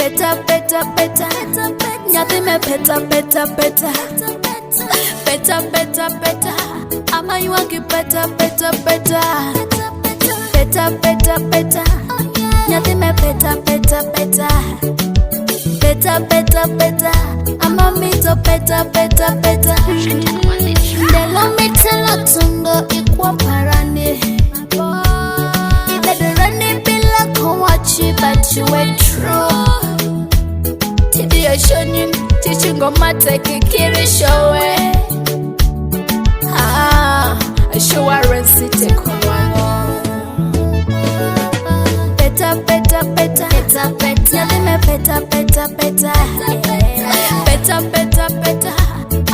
Peta, peta, peta. Nyati me peta, peta, peta. Peta, peta, peta. Ama you want peta, peta, peta. Peta, peta, peta. Nyati me peta, peta, peta. Peta, peta, peta. Ama Amito peta, peta, peta. Delo me tell tungo ikwa parane. Ida the running bila kowachi but you were true. Tidi ya shonin tichingo mate kikiri showe. Assurance take one. Peta, peta, peta. Peta, peta. Nyati me peta, peta, peta. Peta, peta, peta.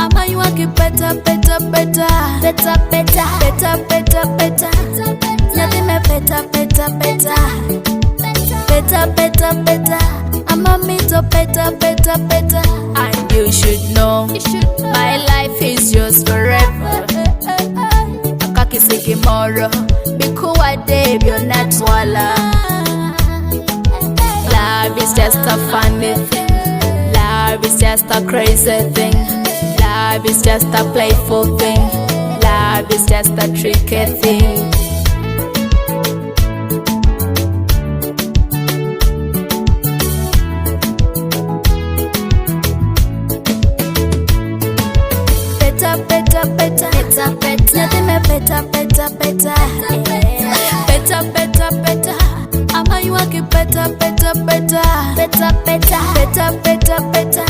Ama you want peta, peta, peta. Peta, peta. Peta, peta, peta. Nyati me peta, peta, peta. Peta, peta, peta. Ama Amito peta, peta, peta. And you should know, my life is yours forever. Akakisiki moro, bikuwa debyo natwala. Love is just a funny thing. Love is just a crazy thing. Love is just a playful thing. Love is just a tricky thing. Peta, peta, peta. Peta, peta. Nyati me peta, peta, peta. Peta, peta, peta. Ama you want peta, peta, peta. Peta, peta. Peta, peta, peta.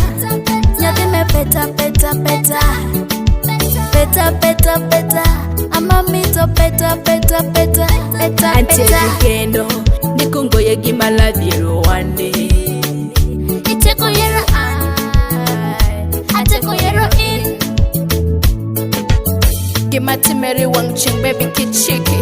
Nyati me peta, peta, peta. Peta, peta, peta. Ama Amito peta, peta, peta. Peta, peta. Antegeno nikungo yegi maladiro one day. Iteko yero I. Ateko yero in. Kimati Mary Wang Ching baby kichiki.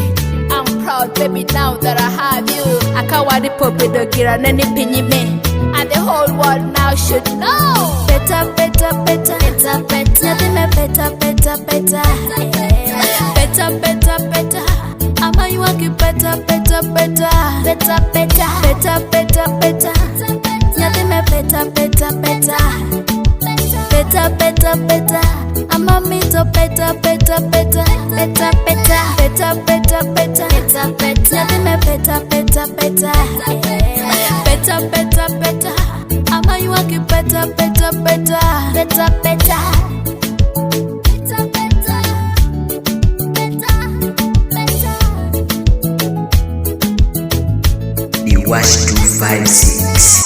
I'm proud baby now that I have you. Akawadi popi dogira nani pinyi me. And the whole world now should know. Peta, peta, peta. Peta, peta. Nyati me peta, peta, peta. Peta, peta, peta. Ama you want peta, peta, peta. Peta, peta. Peta, peta, peta. Nyati me peta, peta, peta. Peta, peta, peta. Ama Amito peta, peta, peta. Peta, peta. Peta, peta, peta. Peta, peta. Nyati me peta, peta, peta. Peta, peta, peta. Ama you want peta, peta, peta. Peta, peta. Peta, peta. Peta, peta. The Wash 256.